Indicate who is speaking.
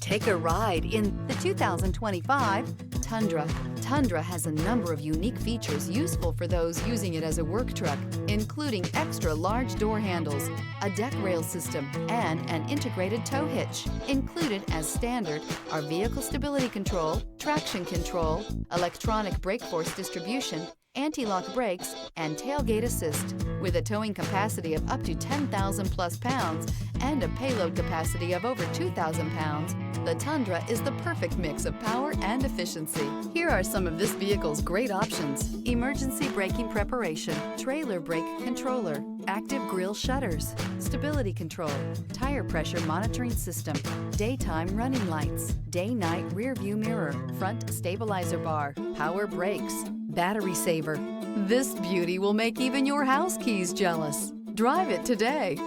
Speaker 1: Take a ride in the 2025 Tundra. Tundra has a number of unique features useful for those using it as a work truck, including extra large door handles, a deck rail system, and an integrated tow hitch. Included as standard are vehicle stability control, traction control, electronic brake force distribution, anti-lock brakes, and tailgate assist. With a towing capacity of up to 10,000 plus pounds and a payload capacity of over 2,000 pounds, the Tundra is the perfect mix of power and efficiency. Here are some of this vehicle's great options: emergency braking preparation, trailer brake controller, active grille shutters, stability control, tire pressure monitoring system, daytime running lights, day-night rear view mirror, front stabilizer bar, power brakes, battery saver. This beauty will make even your house keys jealous. Drive it today.